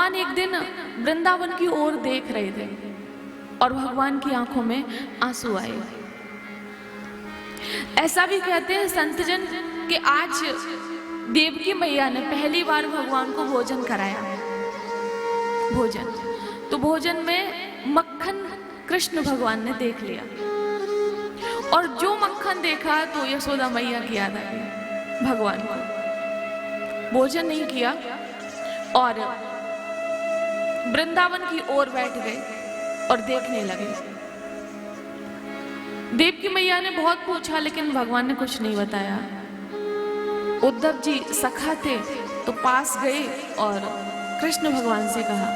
भगवान एक दिन वृंदावन की ओर देख रहे थे और भगवान की आंखों में आंसू आए। ऐसा भी कहते हैं संतजन कि आज देवकी मैया ने पहली बार भगवान को भोजन कराया। तो भोजन में मक्खन कृष्ण भगवान ने देख लिया, और जो मक्खन देखा तो यशोदा मैया की याद आ गई। भगवान को भोजन नहीं किया और वृंदावन की ओर बैठ गए और देखने लगे। देवकी मैया ने बहुत पूछा लेकिन भगवान ने कुछ नहीं बताया। उद्धव जी सखा थे तो पास गए और कृष्ण भगवान से कहा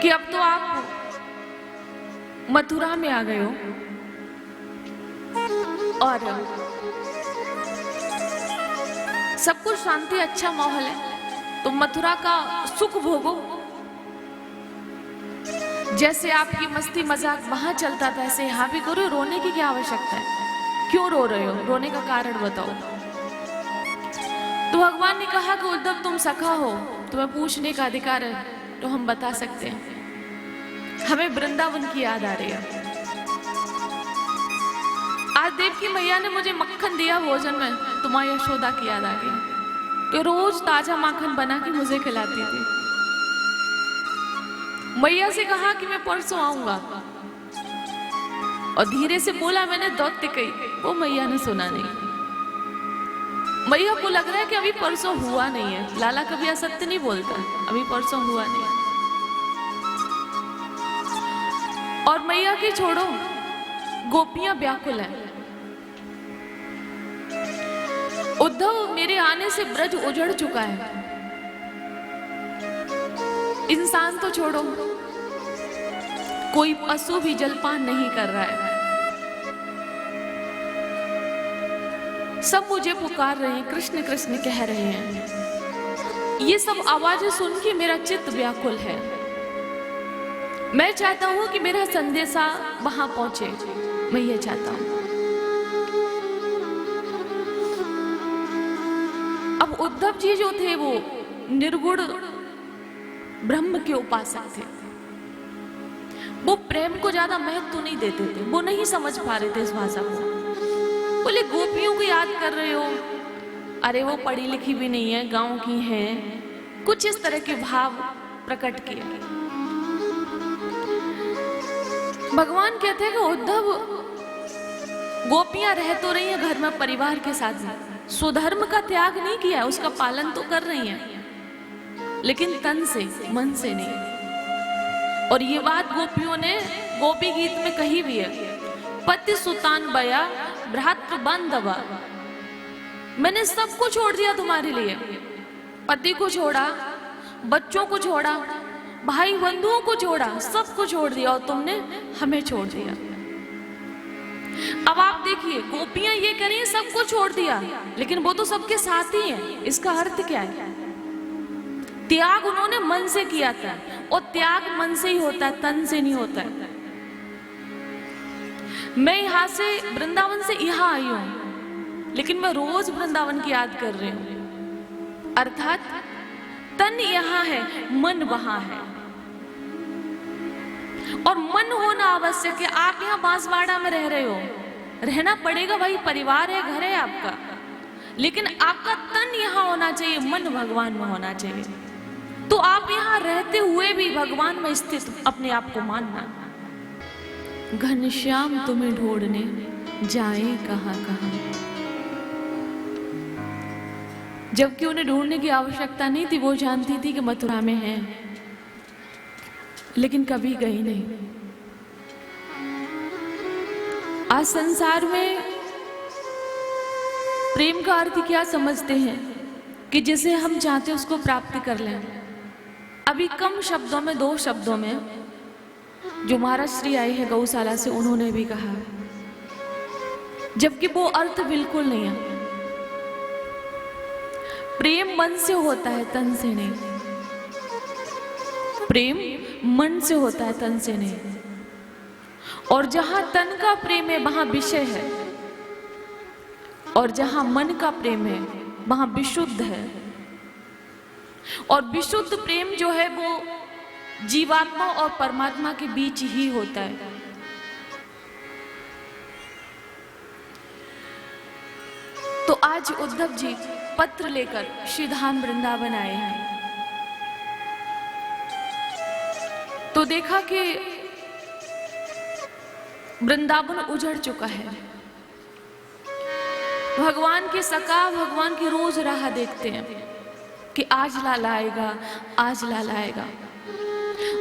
कि अब तो आप मथुरा में आ गए हो और सब कुछ शांति, अच्छा माहौल है, तो मथुरा का सुख भोगो। जैसे आपकी मस्ती मजाक वहां चलता था ऐसे यहाँ भी करो। रोने की क्या आवश्यकता है? क्यों रो रहे हो? रोने का कारण बताओ। तो भगवान ने कहा कि उद्धव तुम सखा हो, तुम्हें पूछने का अधिकार है, तो हम बता सकते हैं। हमें वृंदावन की याद आ रही है। आज देवकी मैया ने मुझे मक्खन दिया भोजन में, तो माँ यशोदा की याद आ गई कि रोज ताजा माखन बना के मुझे खिलाती थी। मैया से कहा कि मैं परसों आऊंगा और धीरे से बोला मैंने दौत्य कही, वो मैया ने सुना नहीं। मैया को लग रहा है कि अभी परसों हुआ नहीं है। लाला कभी असत्य नहीं बोलता, अभी परसों हुआ नहीं है। और मैया की छोड़ो, गोपियां व्याकुल हैं। उद्धव मेरे आने से ब्रज उजड़ चुका है। इंसान तो छोड़ो, कोई पशु भी जलपान नहीं कर रहा है। सब मुझे पुकार रहे हैं, कृष्ण कृष्ण कह रहे हैं। ये सब आवाजें सुन के मेरा चित्त व्याकुल है। मैं चाहता हूं कि मेरा संदेशा वहां पहुंचे। मैं ये चाहता हूं। अब उद्धव जी जो थे वो निर्गुण ब्रह्म के उपासक थे। वो प्रेम को ज्यादा महत्व नहीं देते थे। वो नहीं समझ पा रहे थे इस भाषा को। बोले गोपियों को याद कर रहे हो, अरे वो पढ़ी लिखी भी नहीं है, गांव की हैं। कुछ इस तरह के भाव प्रकट किए। भगवान कहते हैं कि उद्धव गोपियां रह तो रही हैं घर में परिवार के साथ में, स्वधर्म का त्याग नहीं किया, उसका पालन तो कर रही हैं, लेकिन तन से मन से नहीं। और ये बात गोपियों ने गोपी गीत में कही भी है, पति सुतान बया भ्रातृ बांधवा। मैंने सब कुछ छोड़ दिया तुम्हारे लिए, पति को छोड़ा, बच्चों को छोड़ा, भाई बंधुओं को छोड़ा, सब कुछ छोड़ दिया और तुमने हमें छोड़ दिया। अब आप देखिए, गोपियां ये करें सब कुछ छोड़ दिया, लेकिन वो तो सबके साथ ही हैं। इसका अर्थ क्या है? त्याग उन्होंने मन से किया था, और त्याग मन से ही होता है, तन से नहीं होता है। मैं यहां से वृंदावन से यहां आई हूं, लेकिन मैं रोज वृंदावन की याद कर रही हूं। अर्थात तन यहां है, मन वहां है। और मन होना आवश्यक है। आप यहाँ बांसवाड़ा में रह रहे हो, रहना पड़ेगा भाई, परिवार है, घर है आपका, लेकिन आपका तन यहाँ होना चाहिए, मन भगवान में होना चाहिए। तो आप यहाँ रहते हुए भी भगवान में स्थित अपने आप को मानना। घनश्याम तुम्हें ढूंढने जाए कहां कहां। जबकि उन्हें ढूंढने की आवश्यकता नहीं थी, वो जानती थी कि मथुरा में है, लेकिन कभी गई नहीं। आज संसार में प्रेम का अर्थ क्या समझते हैं कि जिसे हम चाहते हैं उसको प्राप्त कर लें। अभी कम शब्दों में, 2 शब्दों में, जो महाराज श्री आए हैं गौशाला से, उन्होंने भी कहा, जबकि वो अर्थ बिल्कुल नहीं है। प्रेम मन से होता है, तन से नहीं। प्रेम मन से होता है, तन से नहीं। और जहां तन का प्रेम है वहां विषय है, और जहां मन का प्रेम है वहां विशुद्ध है। और विशुद्ध प्रेम जो है वो जीवात्मा और परमात्मा के बीच ही होता है। तो आज उद्धव जी पत्र लेकर श्री धाम वृंदावन आए हैं। तो देखा कि वृंदावन उजड़ चुका है। भगवान के सखा भगवान की रोज राह देखते हैं कि आज लाला आएगा, आज लाला आएगा।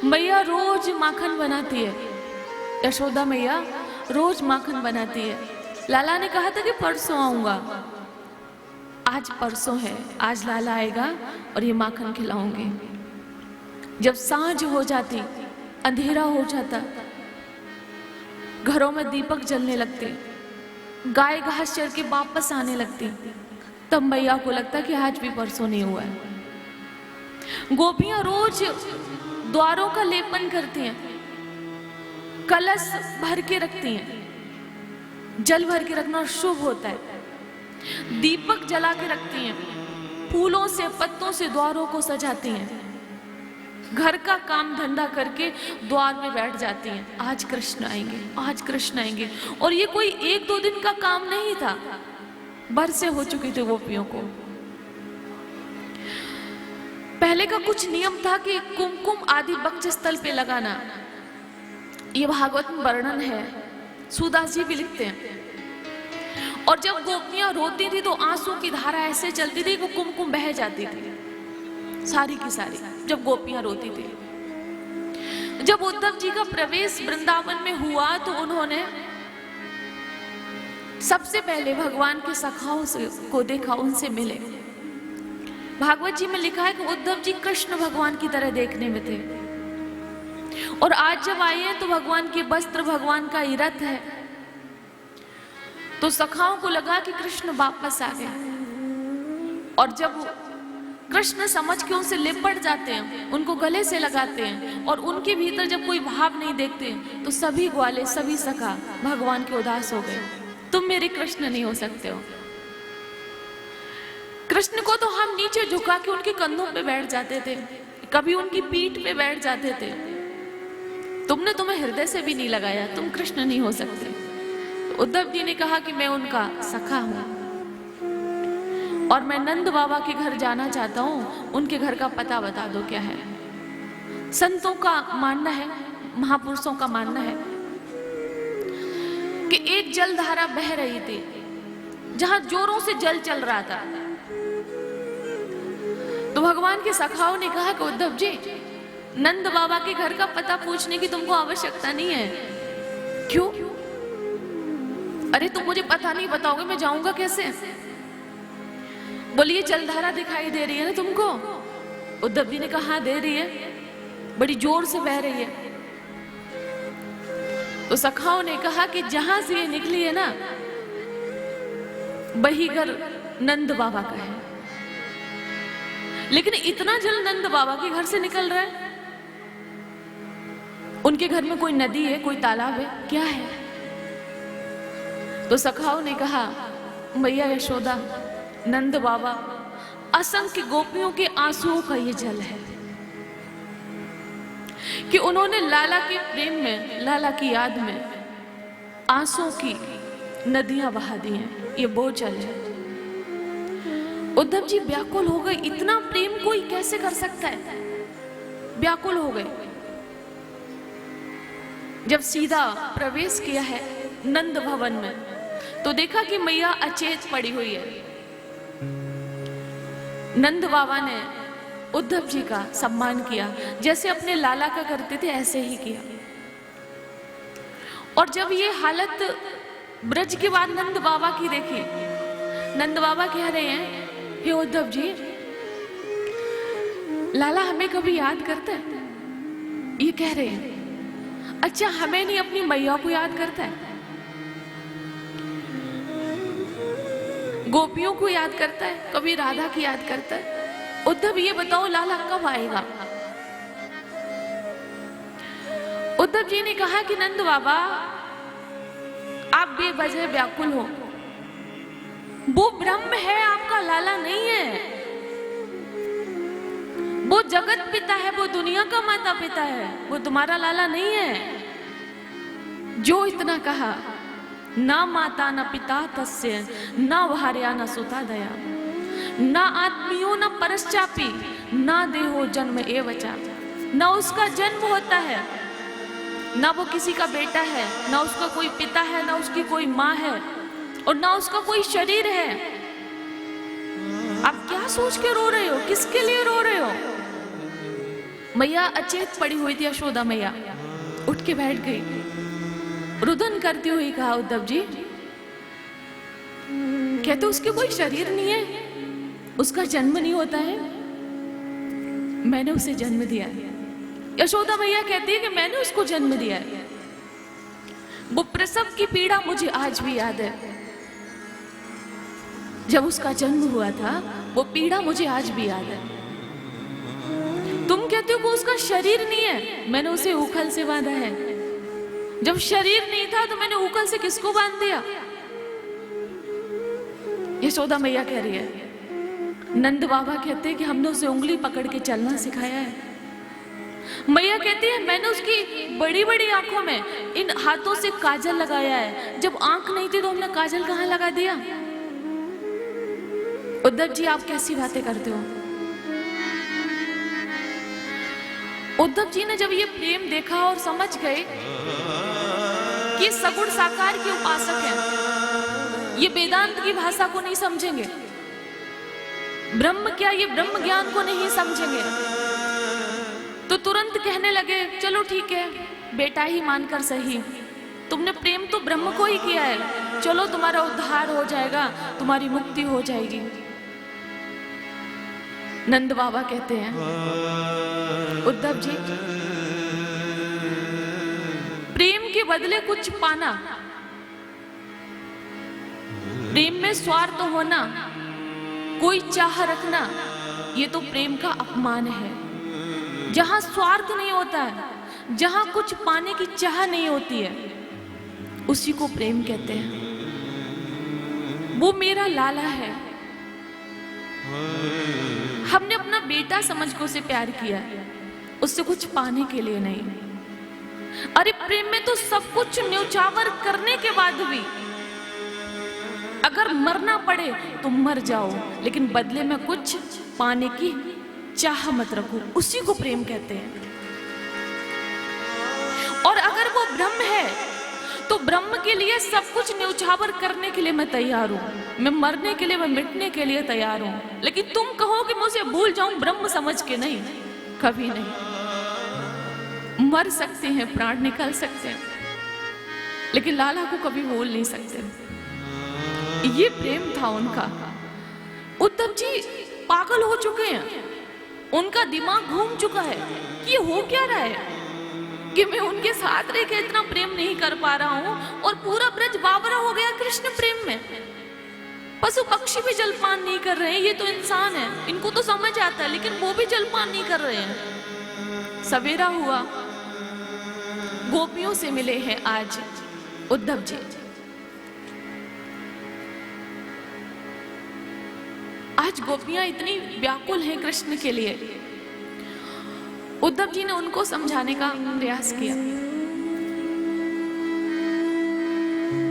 मैया रोज माखन बनाती है, यशोदा मैया रोज माखन बनाती है। लाला ने कहा था कि परसों आऊंगा, आज परसों है, आज लाला आएगा और ये माखन खिलाऊंगे। जब सांझ हो जाती, अंधेरा हो जाता, घरों में दीपक जलने लगते, गाय घास चर के वापस आने लगती, तब मैया को लगता कि आज भी परसों नहीं हुआ है। गोपियां रोज द्वारों का लेपन करती हैं, कलश भर के रखती हैं, जल भर के रखना शुभ होता है। दीपक जला के रखती हैं, फूलों से पत्तों से द्वारों को सजाती हैं, घर का काम धंधा करके द्वार में बैठ जाती हैं। आज कृष्ण आएंगे, आज कृष्ण आएंगे। और ये कोई एक दो दिन का काम नहीं था, बरसें हो चुकी थी गोपियों को। पहले का कुछ नियम था कि कुमकुम आदि वक्षस्थल पे लगाना, ये भागवत में वर्णन है, सूदास जी भी लिखते हैं। और जब गोपियां रोती थी तो आंसू की धारा ऐसे चलती थी कि कुमकुम बह जाती थी सारी की सारी, जब गोपियां रोती थी। जब उद्धव जी का प्रवेश वृंदावन में हुआ तो उन्होंने सबसे पहले भगवान के सखाओं को देखा, उनसे मिले। भागवत जी में लिखा है कि उद्धव जी कृष्ण भगवान की तरह देखने में थे। और आज जब आए हैं तो भगवान के वस्त्र, भगवान का ही रथ है। तो सखाओं को लगा कि कृष्ण वापस आ गए। और जब कृष्ण समझ के उनसे लिपट जाते हैं, उनको गले से लगाते हैं, और उनके भीतर जब कोई भाव नहीं देखते तो सभी ग्वाले, सभी सखा भगवान के उदास हो गए। तुम मेरे कृष्ण नहीं हो सकते हो। कृष्ण को तो हम नीचे झुका के उनके कंधों पे बैठ जाते थे, कभी उनकी पीठ पे बैठ जाते थे। तुमने तुम्हें हृदय से भी नहीं लगाया, तुम कृष्ण नहीं हो सकते। तो उद्धव जी ने कहा कि मैं उनका सखा हूं और मैं नंद बाबा के घर जाना चाहता हूं, उनके घर का पता बता दो क्या है। संतों का मानना है, महापुरुषों का मानना है कि एक जलधारा बह रही थी जहां जोरों से जल चल रहा था। तो भगवान के सखाओं ने कहा कि उद्धव जी, नंद बाबा के घर का पता पूछने की तुमको आवश्यकता नहीं है। क्यों? अरे तुम मुझे पता नहीं बताओगे, मैं जाऊंगा कैसे? बोलिए जलधारा दिखाई दे रही है ना तुमको? उद्धव जी ने कहा हाँ दे रही है, बड़ी जोर से बह रही है। तो सखाओं ने कहा कि जहां से ये निकली है ना, वही घर नंद बाबा का है। लेकिन इतना जल नंद बाबा के घर से निकल रहा है? उनके घर में कोई नदी है, कोई तालाब है, क्या है? तो सखाओं ने कहा मैया यशोदा, नंद बाबा असंख्य गोपियों के आंसुओं का ये जल है कि उन्होंने लाला के प्रेम में, लाला की याद में आंसुओं की नदियां बहा दी हैं, ये वो जल है। उद्धव जी व्याकुल हो गए, इतना प्रेम कोई कैसे कर सकता है? व्याकुल हो गए। जब सीधा प्रवेश किया है नंद भवन में तो देखा कि मैया अचेत पड़ी हुई है। नंद बाबा ने उद्धव जी का सम्मान किया, जैसे अपने लाला का करते थे ऐसे ही किया। और जब ये हालत ब्रज के बाद नंद बाबा की देखी, नंद बाबा कह रहे हैं हे उद्धव जी, लाला हमें कभी याद करता है? ये कह रहे हैं। अच्छा, हमें नहीं अपनी मैया को याद करता है? गोपियों को याद करता है, कभी राधा की याद करता है? उद्धव ये बताओ लाला कब आएगा? उद्धव जी ने कहा कि नंद बाबा आप बेवजह व्याकुल हो, वो ब्रह्म है, आपका लाला नहीं है। वो जगत पिता है, वो दुनिया का माता पिता है, वो तुम्हारा लाला नहीं है। जो इतना कहा, ना माता न पिता तस्य न भार्या न सुता दया, ना आत्मीयो न परश्चापी ना देहो जन्म एवचा। ना उसका जन्म होता है, ना वो किसी का बेटा है, ना उसका कोई पिता है, ना उसकी कोई माँ है, और ना उसका कोई शरीर है। आप क्या सोच के रो रहे हो? किसके लिए रो रहे हो? मैया अचेत पड़ी हुई थी। यशोदा मैया उठ के बैठ गई, रुदन करती हुई कहा, उद्धव जी कहते उसके कोई शरीर नहीं है, उसका जन्म नहीं होता है, मैंने उसे जन्म दिया है। यशोदा मैया कहती है कि मैंने उसको जन्म दिया है। वो प्रसव की पीड़ा मुझे आज भी याद है। जब उसका जन्म हुआ था, वो पीड़ा मुझे आज भी याद है। तुम कहते हो कि उसका शरीर नहीं है, मैंने उसे उखल से बांधा है। जब शरीर नहीं था तो मैंने उखल से किसको बांध दिया? यशोदा मैया कह रही है। नंद बाबा कहते हैं कि हमने उसे उंगली पकड़ के चलना सिखाया है। मैया कहती है मैंने उसकी बड़ी बड़ी आंखों में इन हाथों से काजल लगाया है। जब आंख नहीं थी तो हमने काजल कहां लगा दिया? उद्धव जी आप कैसी बातें करते हो? उद्धव जी ने जब ये प्रेम देखा और समझ गए कि सगुण साकार के उपासक हैं, ये वेदांत की भाषा को नहीं समझेंगे, ब्रह्म क्या ये ब्रह्म ज्ञान को नहीं समझेंगे, तो तुरंत कहने लगे चलो ठीक है, बेटा ही मानकर सही, तुमने प्रेम तो ब्रह्म को ही किया है, चलो तुम्हारा उद्धार हो जाएगा, तुम्हारी मुक्ति हो जाएगी। नंद बाबा कहते हैं उद्धव जी प्रेम के बदले कुछ पाना, प्रेम में स्वार्थ होना, कोई चाह रखना, ये तो प्रेम का अपमान है। जहां स्वार्थ नहीं होता है, जहां कुछ पाने की चाह नहीं होती है, उसी को प्रेम कहते हैं। वो मेरा लाला है, हमने अपना बेटा समझ के उसे प्यार किया, उससे कुछ पाने के लिए नहीं। अरे प्रेम में तो सब कुछ न्यौछावर करने के बाद भी अगर मरना पड़े तो मर जाओ, लेकिन बदले में कुछ पाने की चाह मत रखो, उसी को प्रेम कहते हैं। और अगर वो ब्रह्म है तो ब्रह्म के लिए सब कुछ न्यौछावर करने के लिए मैं तैयार हूं, मैं मरने के लिए, मैं मिटने के लिए तैयार हूं। लेकिन तुम कहो कि मैं उसे भूल जाऊं ब्रह्म समझ के, नहीं, कभी नहीं। मर सकते हैं, प्राण निकल सकते हैं, लेकिन लाला को कभी भूल नहीं सकते। ये प्रेम था उनका। उद्धव जी पागल हो चुके हैं, उनका दिमाग घूम चुका है कि ये हो क्या रहा है कि मैं उनके साथ रह के इतना प्रेम नहीं कर पा रहा हूं, और पूरा ब्रज बावरा हो गया कृष्ण प्रेम में। पशु पक्षी भी जलपान नहीं कर रहे हैं, ये तो इंसान है, इनको तो समझ आता है, लेकिन वो भी जलपान नहीं कर रहे हैं। सवेरा हुआ, गोपियों से मिले हैं आज उद्धव जी। आज गोपियां इतनी व्याकुल हैं कृष्ण के लिए। उद्धव जी ने उनको समझाने का प्रयास किया।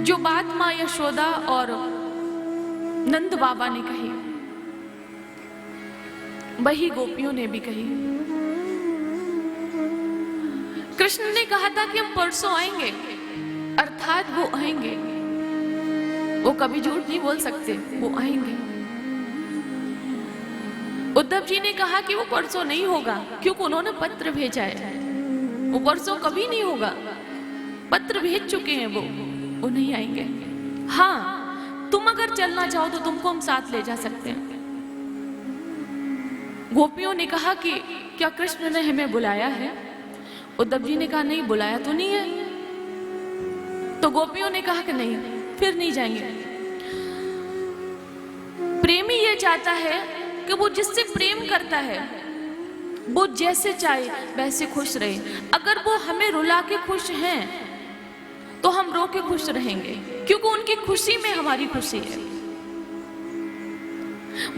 जो बात मां यशोदा और नंद बाबा ने कही, वही गोपियों ने भी कही। कृष्ण ने कहा था कि हम परसों आएंगे, अर्थात वो आएंगे, वो कभी झूठ नहीं बोल सकते, वो आएंगे। उद्धव जी ने कहा कि वो परसों नहीं होगा, क्योंकि उन्होंने पत्र भेजा है, वो परसों कभी नहीं होगा, पत्र भेज चुके हैं, वो नहीं आएंगे। हाँ, तुम अगर चलना चाहो तो तुमको हम साथ ले जा सकते हैं। गोपियों ने कहा कि क्या कृष्ण ने हमें बुलाया है? उद्धव जी ने कहा नहीं, बुलाया तो नहीं है। तो गोपियों ने कहा कि नहीं, फिर नहीं जाएंगे। प्रेमी ये चाहता है कि वो जिससे प्रेम करता है वो जैसे चाहे वैसे खुश रहे। अगर वो हमें रुला के खुश हैं तो हम रो के खुश रहेंगे, क्योंकि उनकी खुशी में हमारी खुशी है।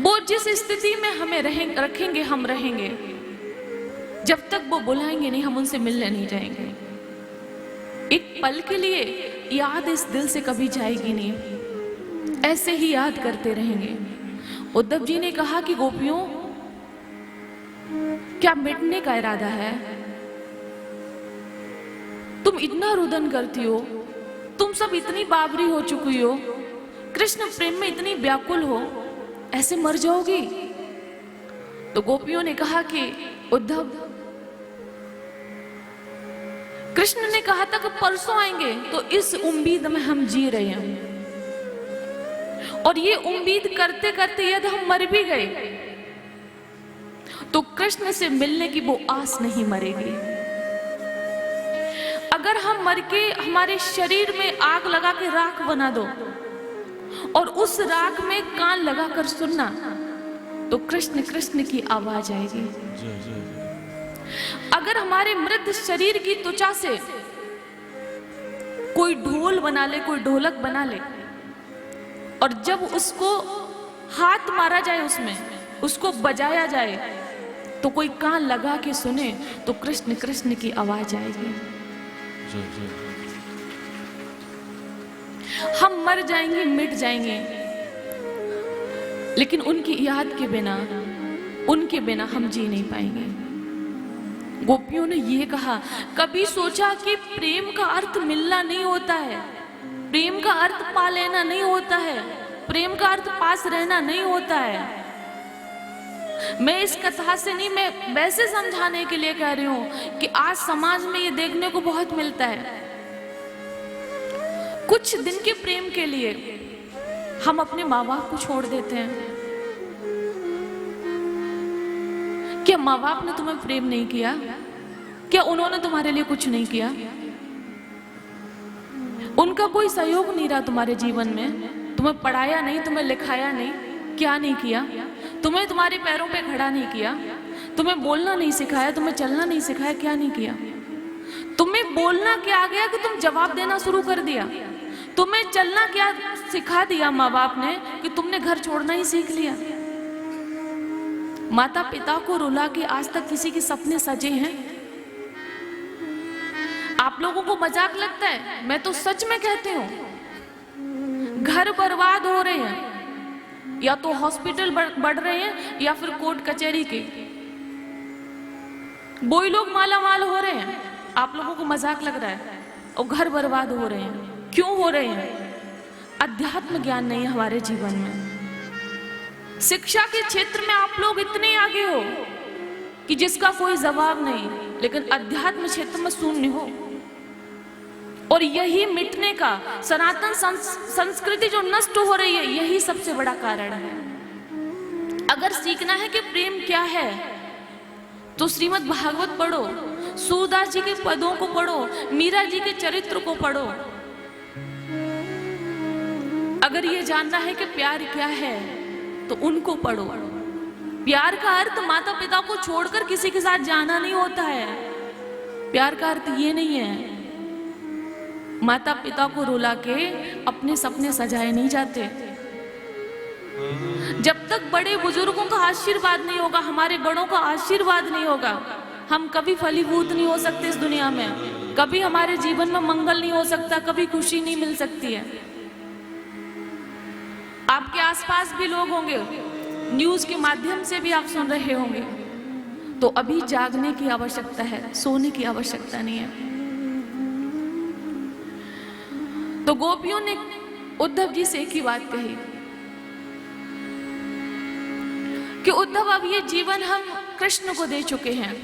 वो जिस स्थिति में हमें रखेंगे हम रहेंगे। जब तक वो बुलाएंगे नहीं हम उनसे मिलने नहीं जाएंगे। एक पल के लिए याद इस दिल से कभी जाएगी नहीं, ऐसे ही याद करते रहेंगे। उद्धव जी ने कहा कि गोपियों, क्या मिटने का इरादा है? तुम इतना रुदन करती हो, तुम सब इतनी बावरी हो चुकी हो, कृष्ण प्रेम में इतनी व्याकुल हो, ऐसे मर जाओगी? तो गोपियों ने कहा कि उद्धव, कृष्ण ने कहा था कि परसों आएंगे, तो इस उम्मीद में हम जी रहे हैं, और ये उम्मीद करते करते यदि हम मर भी गए तो कृष्ण से मिलने की वो आस नहीं मरेगी। अगर हम मर के हमारे शरीर में आग लगा के राख बना दो और उस राख में कान लगाकर सुनना, तो कृष्ण कृष्ण की आवाज आएगी। अगर हमारे मृत शरीर की त्वचा से कोई ढोल बना ले, कोई ढोलक बना ले, और जब उसको हाथ मारा जाए, उसमें उसको बजाया जाए, तो कोई कान लगा के सुने, तो कृष्ण कृष्ण की आवाज आएगी। हम मर जाएंगे, मिट जाएंगे, लेकिन उनकी याद के बिना, उनके बिना हम जी नहीं पाएंगे। गोपियों ने ये कहा, कभी सोचा कि प्रेम का अर्थ मिलना नहीं होता है, प्रेम का अर्थ पा लेना नहीं होता है, प्रेम का अर्थ पास रहना नहीं होता है। मैं इस कथा से नहीं, मैं वैसे समझाने के लिए कह रही हूं कि आज समाज में ये देखने को बहुत मिलता है। कुछ दिन के प्रेम के लिए हम अपने माँ बाप को छोड़ देते हैं। क्या माँ बाप ने तुम्हें प्रेम नहीं किया? क्या उन्होंने तुम्हारे लिए कुछ नहीं किया? उनका कोई सहयोग नहीं रहा तुम्हारे जीवन में? तुम्हें पढ़ाया नहीं, तुम्हें लिखाया नहीं, क्या नहीं किया? तुम्हें तुम्हारे पैरों पे खड़ा नहीं किया? तुम्हें बोलना नहीं सिखाया, तुम्हें चलना नहीं सिखाया, क्या नहीं किया? तुम्हें बोलना क्या आ गया कि तुम जवाब देना शुरू कर दिया? तुम्हें चलना क्या सिखा दिया माँ बाप ने कि तुमने घर छोड़ना ही सीख लिया? माता पिता को रुला के आज तक किसी के सपने सजे हैं? आप लोगों को मजाक लगता है, मैं तो सच में कहती हूं, घर बर्बाद हो रहे हैं, या तो हॉस्पिटल बढ़ रहे हैं या फिर कोर्ट कचहरी के, वही लोग माला माल हो रहे हैं। आप लोगों को मजाक लग रहा है, और घर बर्बाद हो रहे हैं। क्यों हो रहे हैं? अध्यात्म ज्ञान नहीं है हमारे जीवन में। शिक्षा के क्षेत्र में आप लोग इतने आगे हो कि जिसका कोई जवाब नहीं, लेकिन अध्यात्म क्षेत्र में शून्य हो। और यही मिटने का, सनातन संस्कृति जो नष्ट हो रही है, यही सबसे बड़ा कारण है। अगर सीखना है कि प्रेम क्या है, तो श्रीमद् भागवत पढ़ो, सूरदास जी के पदों को पढ़ो, मीरा जी के चरित्र को पढ़ो। अगर ये जानना है कि प्यार क्या है, तो उनको पढ़ो। प्यार का अर्थ माता पिता को छोड़कर किसी के साथ जाना नहीं होता है। प्यार का अर्थ ये नहीं है, माता पिता को रुला के अपने सपने सजाए नहीं जाते। जब तक बड़े बुजुर्गों का आशीर्वाद नहीं होगा, हमारे बड़ों का आशीर्वाद नहीं होगा, हम कभी फलीभूत नहीं हो सकते इस दुनिया में। कभी हमारे जीवन में मंगल नहीं हो सकता, कभी खुशी नहीं मिल सकती है। आपके आसपास भी लोग होंगे, न्यूज के माध्यम से भी आप सुन रहे होंगे, तो अभी जागने की आवश्यकता है, सोने की आवश्यकता नहीं है। तो गोपियों ने उद्धव जी से एक ही बात कही कि उद्धव, अब ये जीवन हम कृष्ण को दे चुके हैं,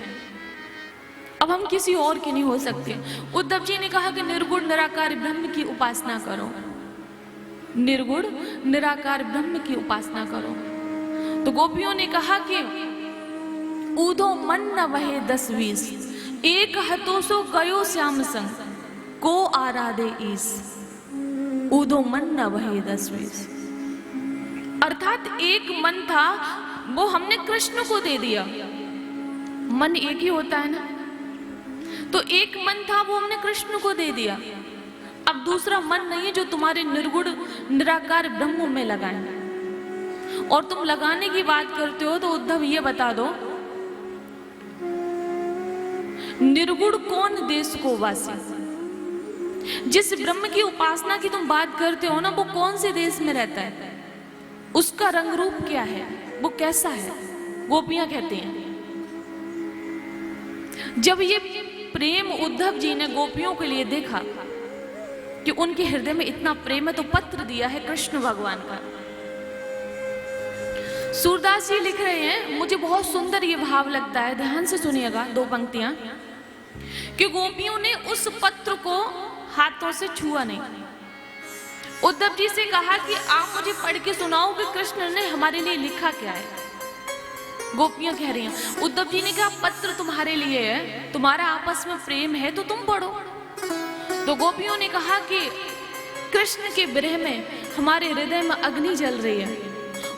अब हम किसी और के नहीं हो सकते। उद्धव जी ने कहा कि निर्गुण निराकार ब्रह्म की उपासना करो, निर्गुण निराकार ब्रह्म की उपासना करो। तो गोपियों ने कहा कि ऊधो मन न वहे 10-20, एक हतो सो गयो श्याम संग, को आराधे ईस। ऊधो मन न वहे 10-20, अर्थात एक मन था, वो हमने कृष्ण को दे दिया। मन एक ही होता है ना, तो एक मन था वो हमने कृष्ण को दे दिया। अब दूसरा मन नहीं है जो तुम्हारे निर्गुण निराकार ब्रह्म में लगाए। और तुम लगाने की बात करते हो, तो उद्धव ये बता दो निर्गुण कौन देश को वासी। जिस ब्रह्म की उपासना की तुम बात करते हो ना, वो कौन से देश में रहता है, उसका रंग रूप क्या है, वो कैसा है। गोपियां कहती हैं, जब ये प्रेम उद्धव जी ने गोपियों के लिए देखा कि उनके हृदय में इतना प्रेम है, तो पत्र दिया है कृष्ण भगवान का। सूरदास जी लिख रहे हैं, मुझे बहुत सुंदर ये भाव लगता है, ध्यान से सुनिएगा 2 पंक्तियां, कि गोपियों ने उस पत्र को हाथों से छुआ नहीं। उद्धव जी से कहा कि आप मुझे पढ़ के सुनाओ कि कृष्ण ने हमारे लिए लिखा क्या है। गोपियां कह रही हैं, उद्धव जी ने कहा पत्र तुम्हारे लिए है, तुम्हारा आपस में प्रेम है तो तुम पढ़ो। तो गोपियों ने कहा कि कृष्ण के विरह में हमारे हृदय में अग्नि जल रही है,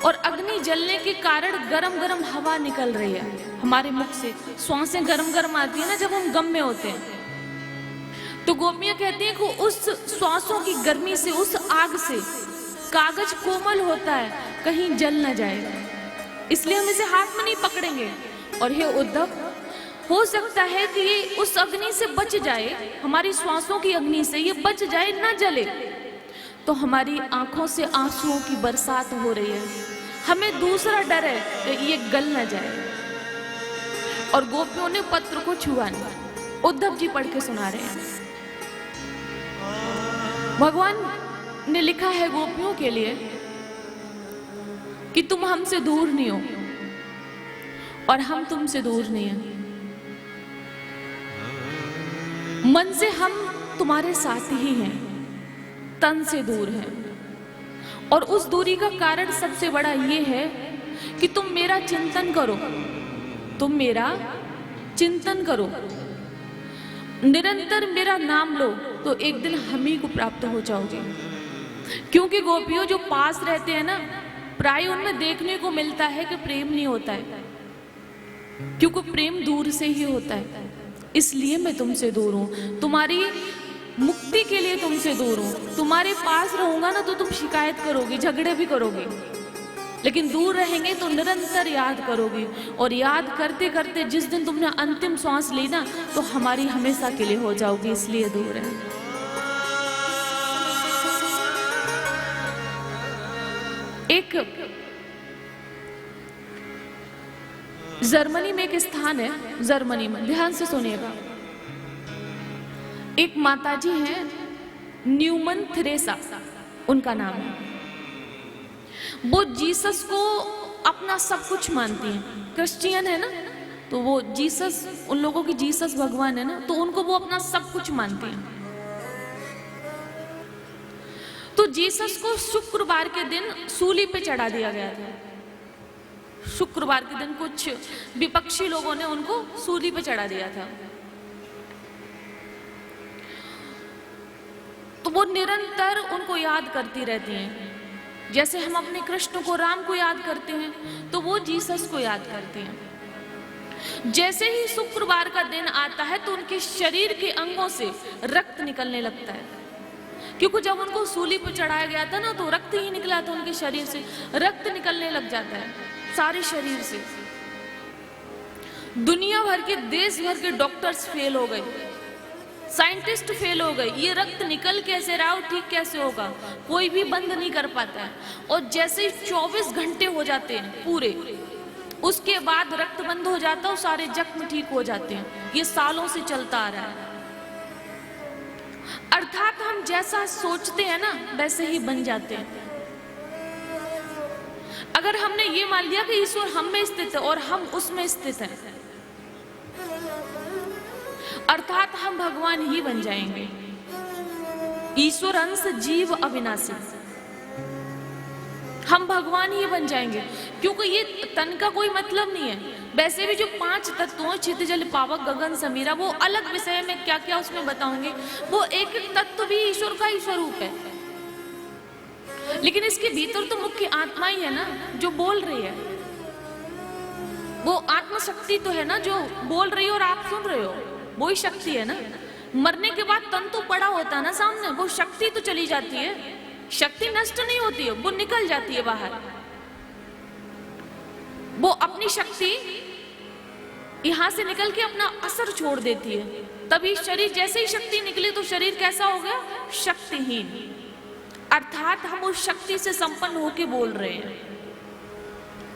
और अग्नि जलने के कारण गरम गरम हवा निकल रही है हमारे मुख से, श्वासें गरम गरम आती है ना जब हम गम में होते हैं। तो गोपियां कहती हैं कि उस श्वासों की गर्मी से, उस आग से कागज कोमल होता है, कहीं जल न जाए, इसलिए हम इसे हाथ में नहीं पकड़ेंगे। और हे उद्धव, हो सकता है कि ये उस अग्नि से बच जाए, हमारी श्वासों की अग्नि से ये बच जाए, ना जले। तो हमारी आंखों से आंसुओं की बरसात हो रही है, हमें दूसरा डर है ये गल न जाए। और गोपियों ने पत्र को छुआ नहीं। उद्धव जी पढ़ के सुना रहे हैं, भगवान ने लिखा है गोपियों के लिए कि तुम हमसे दूर नहीं हो और हम तुमसे दूर नहीं हैं। मन से हम तुम्हारे साथ ही हैं, तन से दूर हैं। और उस दूरी का कारण सबसे बड़ा ये है कि तुम मेरा चिंतन करो, तुम मेरा चिंतन करो, निरंतर मेरा नाम लो, तो एक दिन हम ही को प्राप्त हो जाओगे। क्योंकि गोपियों जो पास रहते हैं ना, प्राय उनमें देखने को मिलता है कि प्रेम नहीं होता है, क्योंकि प्रेम दूर से ही होता है। इसलिए मैं तुमसे दूर हूं, तुम्हारी मुक्ति के लिए तुमसे दूर हूं। तुम्हारे पास रहूंगा ना तो तुम शिकायत करोगे, झगड़े भी करोगे, लेकिन दूर रहेंगे तो निरंतर याद करोगे। और याद करते करते जिस दिन तुमने अंतिम सांस ली ना, तो हमारी हमेशा के लिए हो जाओगी, इसलिए दूर है। एक जर्मनी में एक स्थान है, जर्मनी में, ध्यान से सुनिएगा, एक माताजी हैं, न्यूमन थ्रेसा उनका नाम है। वो जीसस को अपना सब कुछ मानती हैं, क्रिश्चियन है ना, तो वो जीसस, उन लोगों की जीसस भगवान है ना, तो उनको वो अपना सब कुछ मानती हैं। तो जीसस को शुक्रवार के दिन सूली पे चढ़ा दिया गया था। शुक्रवार के दिन कुछ विपक्षी लोगों ने उनको सूली पे चढ़ा दिया था। तो वो निरंतर उनको याद करती रहती हैं, जैसे हम अपने कृष्ण को, राम को याद करते हैं, तो वो जीसस को याद करती हैं। जैसे ही शुक्रवार का दिन आता है तो उनके शरीर के अंगों से रक्त निकलने लगता है, क्योंकि जब उनको सूली पर चढ़ाया गया था ना, तो रक्त ही निकला था उनके शरीर से, रक्त निकलने लग जाता है सारे शरीर से। दुनिया भर के, देश भर के डॉक्टर्स फेल हो गए, साइंटिस्ट फेल हो गए, ये रक्त निकल कैसे रहा, ठीक कैसे होगा, कोई भी बंद नहीं कर पाता है। और जैसे 24 घंटे हो जाते हैं पूरे, उसके बाद रक्त बंद हो जाता है और सारे जख्म ठीक हो जाते हैं। ये सालों से चलता आ रहा है। अर्थात हम जैसा सोचते हैं ना, वैसे ही बन जाते हैं। अगर हमने ये मान लिया कि ईश्वर हम में स्थित है और हम उसमें स्थित हैं, अर्थात हम भगवान ही बन जाएंगे। ईश्वर अंश, जीव अविनाशी, हम भगवान ही बन जाएंगे। क्योंकि ये तन का कोई मतलब नहीं है। वैसे भी जो 5 तत्व हैं, क्षितिज, जल, पावक, गगन, समीरा, वो अलग विषय में क्या क्या उसमें बताऊंगे, वो एक एक तत्व भी ईश्वर का ही स्वरूप है। लेकिन इसके भीतर तो मुख्य आत्मा ही है ना, जो बोल रही है। वो आत्मशक्ति तो है ना, जो बोल रही है और आप सुन रहे हो, वही शक्ति है ना। मरने के बाद तन तो पड़ा होता है ना सामने, वो शक्ति तो चली जाती है, शक्ति नष्ट नहीं होती है, वो निकल जाती है बाहर। वो अपनी शक्ति यहाँ से निकल के अपना असर छोड़ देती है। तभी शरीर, जैसे ही शक्ति निकली तो शरीर कैसा हो गया? शक्तिहीन। अर्थात हम उस शक्ति से संपन्न होके बोल रहे हैं।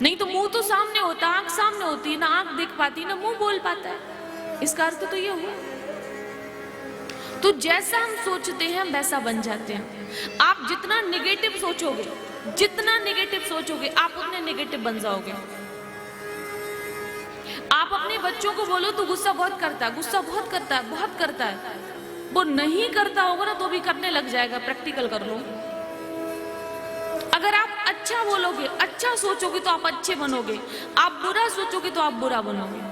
नहीं तो मुंह तो सामने होता, आंख सामने होती, ना आंख देख पाती ना मुंह बोल पाता है। इसका अर्थ तो ये हुआ। तो जैसा हम सोचते हैं हम वैसा बन जाते हैं। आप जितना नेगेटिव सोचोगे, जितना नेगेटिव सोचोगे, आप उतने नेगेटिव बन जाओगे। आप अपने बच्चों को बोलो तो गुस्सा बहुत करता है, गुस्सा बहुत करता है, बहुत करता है। वो नहीं करता होगा ना तो भी करने लग जाएगा। प्रैक्टिकल कर लो। अगर आप अच्छा बोलोगे, अच्छा सोचोगे तो आप अच्छे बनोगे। आप बुरा सोचोगे तो आप बुरा बनोगे।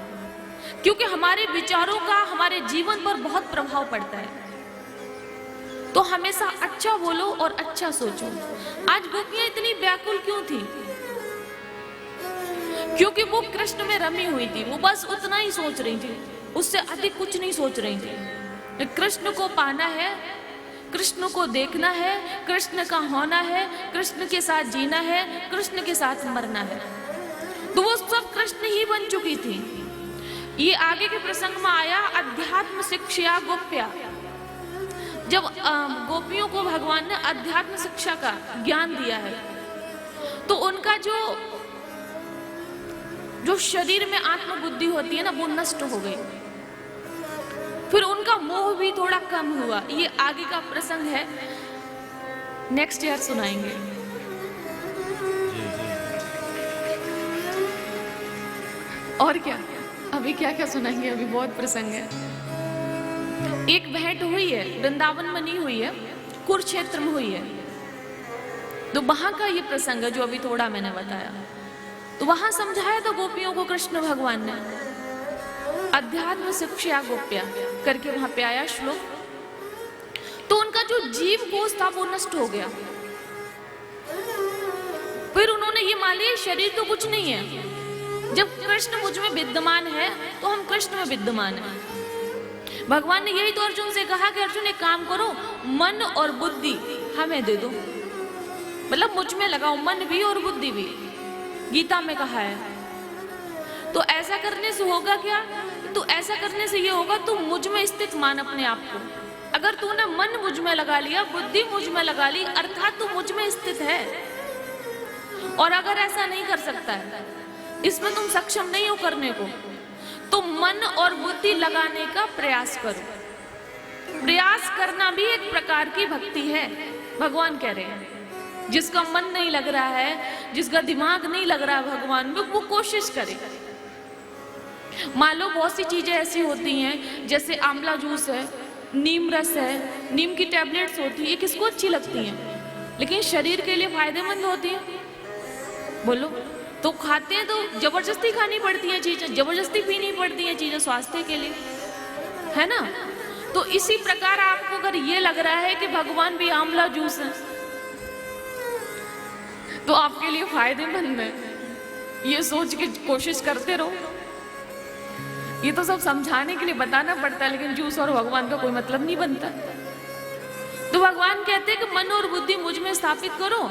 क्योंकि हमारे विचारों का हमारे जीवन पर बहुत प्रभाव पड़ता है। तो हमेशा अच्छा बोलो और अच्छा सोचो। आज गोपियां इतनी व्याकुल क्यों थी? क्योंकि वो कृष्ण में रमी हुई थी। वो बस उतना ही सोच रही थी, उससे अधिक कुछ नहीं सोच रही थी। कृष्ण को पाना है, कृष्ण को देखना है, कृष्ण का होना है, कृष्ण के साथ जीना है, कृष्ण के साथ मरना है। तो वो सब कृष्ण ही बन चुकी थी। ये आगे के प्रसंग में आया, अध्यात्म शिक्षा गोप्या। जब गोपियों को भगवान ने अध्यात्म शिक्षा का ज्ञान दिया है तो उनका जो शरीर में आत्मबुद्धि होती है ना, वो नष्ट हो गई। फिर उनका मोह भी थोड़ा कम हुआ। ये आगे का प्रसंग है, नेक्स्ट ईयर सुनाएंगे। और क्या, अभी क्या क्या सुनाएंगे, अभी बहुत प्रसंग है। एक भेंट हुई है, वृंदावन में नहीं हुई है, कुरुक्षेत्र में हुई है। तो वहां का ये प्रसंग है जो अभी थोड़ा मैंने बताया। तो वहां समझाया तो गोपियों को कृष्ण भगवान ने अध्यात्म शिक्षा गोप्या करके वहां पे आया श्लोक। तो उनका जो जीव कोष था वो नष्ट हो गया। फिर उन्होंने ये मान लिया शरीर तो कुछ नहीं है। जब कृष्ण मुझ में विद्यमान है तो हम कृष्ण में विद्यमान है। भगवान ने यही तो अर्जुन से कहा कि अर्जुन एक काम करो, मन और बुद्धि हमें दे दो। मतलब मुझ में लगाओ, मन भी और बुद्धि भी, गीता में कहा है। तो ऐसा करने से होगा क्या? तो ऐसा करने से ये होगा, तू मुझ में स्थित मान अपने आप को। अगर तूने मन मुझ में लगा लिया, बुद्धि मुझ में लगा ली, अर्थात तू मुझ में स्थित है। और अगर ऐसा नहीं कर सकता है, इसमें तुम सक्षम नहीं हो करने को, तो मन और बुद्धि लगाने का प्रयास करो। प्रयास करना भी एक प्रकार की भक्ति है। भगवान कह रहे हैं जिसका मन नहीं लग रहा है, जिसका दिमाग नहीं लग रहा है भगवान में, वो कोशिश करे। मान लो बहुत सी चीजें ऐसी होती हैं, जैसे आंवला जूस है, नीम रस है, नीम की टैबलेट्स होती है, किसको अच्छी लगती हैं, लेकिन शरीर के लिए फायदेमंद होती है। बोलो, तो खाते हैं तो जबरदस्ती खानी पड़ती है चीजें, जबरदस्ती पीनी पड़ती है चीजें स्वास्थ्य के लिए, है ना। तो इसी प्रकार आपको अगर ये लग रहा है कि भगवान भी आंवला जूस है तो आपके लिए फायदेमंद है, ये सोच के कोशिश करते रहो। ये तो सब समझाने के लिए बताना पड़ता है, लेकिन जूस और भगवान का कोई मतलब नहीं बनता। तो भगवान कहते हैं कि मन और बुद्धि मुझ में स्थापित करो,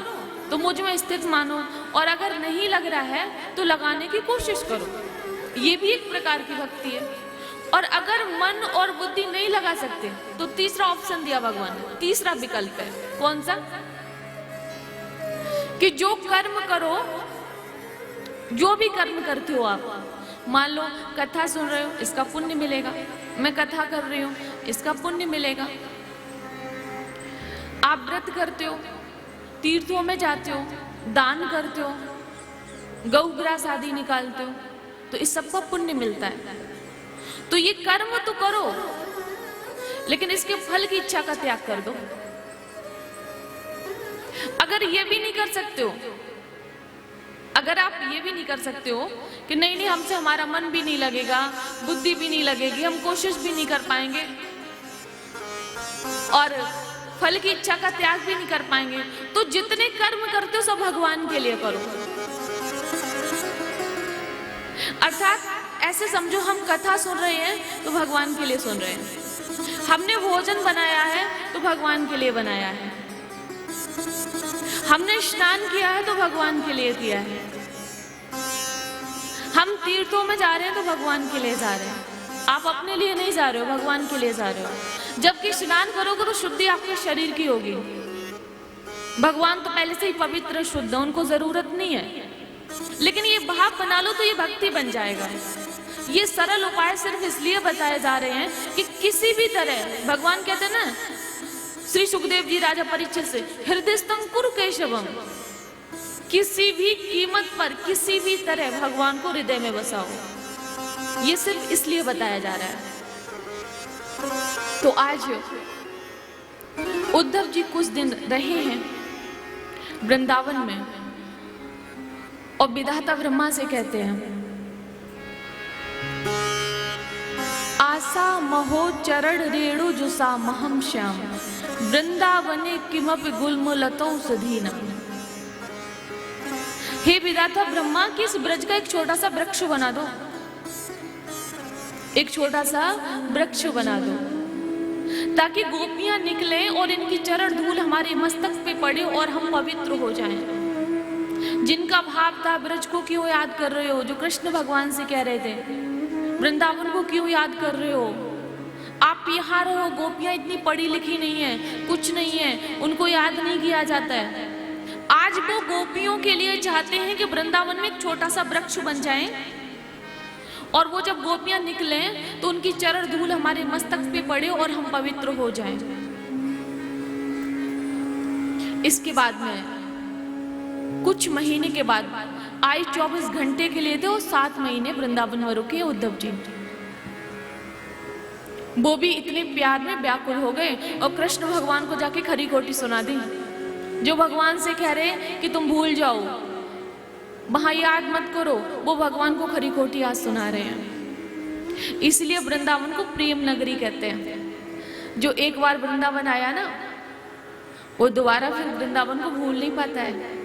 तो मुझ में स्थित मानो, और अगर नहीं लग रहा है तो लगाने की कोशिश करो। ये भी एक प्रकार की भक्ति है। और अगर मन और बुद्धि नहीं लगा सकते तो तीसरा ऑप्शन दिया भगवान ने, तीसरा विकल्प है। कौन सा? कि जो कर्म करो, जो भी कर्म करते हो आप, मान लो कथा सुन रहे हो, इसका पुण्य मिलेगा। मैं कथा कर रही हूं, इसका पुण्य मिलेगा। आप व्रत करते हो, तीर्थों में जाते हो, दान करते हो, गौ ग्रास आदि निकालते हो, तो इस सब का पुण्य मिलता है। तो ये कर्म तो करो, लेकिन इसके फल की इच्छा का त्याग कर दो। अगर ये भी नहीं कर सकते हो, अगर आप ये भी नहीं कर सकते हो कि नहीं हमसे हमारा मन भी नहीं लगेगा, बुद्धि भी नहीं लगेगी, हम कोशिश भी नहीं कर पाएंगे और फल की इच्छा का त्याग भी नहीं कर पाएंगे, तो जितने कर्म करते हो सब भगवान के लिए करो। अर्थात ऐसे समझो, हम कथा सुन रहे हैं तो भगवान के लिए सुन रहे हैं, हमने भोजन बनाया है तो भगवान के लिए बनाया है, हमने स्नान किया है तो भगवान के लिए किया है, हम तीर्थों में जा रहे हैं तो भगवान के लिए जा रहे हैं, आप अपने लिए नहीं जा रहे हो, भगवान के लिए जा रहे हो। जबकि स्नान करोगे तो शुद्धि आपके शरीर की होगी। भगवान तो पहले से ही पवित्र शुद्ध है, उनको जरूरत नहीं है। लेकिन ये भाव बना लो तो ये भक्ति बन जाएगा। ये सरल उपाय सिर्फ इसलिए बताए जा रहे हैं कि किसी भी तरह, भगवान कहते हैं ना श्री सुखदेव जी राजा परीक्षित से, हृदयस्थं कुरु केशवम, किसी भी कीमत पर किसी भी तरह भगवान को हृदय में बसाओ। ये सिर्फ इसलिए बताया जा रहा है। तो आज उद्धव जी कुछ दिन रहे हैं वृंदावन में और विधाता ब्रह्मा से कहते हैं, आशा महो चरण रेणु जुसा महम श्याम वृंदावने किमपि गुल्मलतौ सुधीनम। हे विधाता ब्रह्मा, कि इस ब्रज का एक छोटा सा वृक्ष बना दो, एक छोटा सा वृक्ष बना दो, ताकि गोपियां निकले और इनकी चरण धूल हमारे मस्तक पे पड़े और हम पवित्र हो जाएं। जिनका भाव था ब्रज को क्यों याद कर रहे हो, जो कृष्ण भगवान से कह रहे थे वृंदावन को क्यों याद कर रहे हो, आप यहाँ रहो, गोपियां इतनी पढ़ी लिखी नहीं है, कुछ नहीं है, उनको याद नहीं किया जाता है। आज वो गोपियों के लिए चाहते हैं कि वृंदावन में एक छोटा सा वृक्ष बन जाए और वो जब गोपियां निकले तो उनकी चरण धूल हमारे मस्तक पे पड़े और हम पवित्र हो जाएं। इसके बाद में कुछ महीने के बाद आई 24 घंटे के लिए थे और 7 महीने वृंदावन में रुके उद्धव जी। वो भी इतने प्यार में व्याकुल हो गए और कृष्ण भगवान को जाके खरी खोटी सुना दी। जो भगवान से कह रहे कि तुम भूल जाओ, वहां याद मत करो, वो भगवान को खरी खोटी आज सुना रहे हैं। इसलिए वृंदावन को प्रेम नगरी कहते हैं। जो एक बार वृंदावन आया ना, वो दोबारा फिर वृंदावन को भूल नहीं पाता है।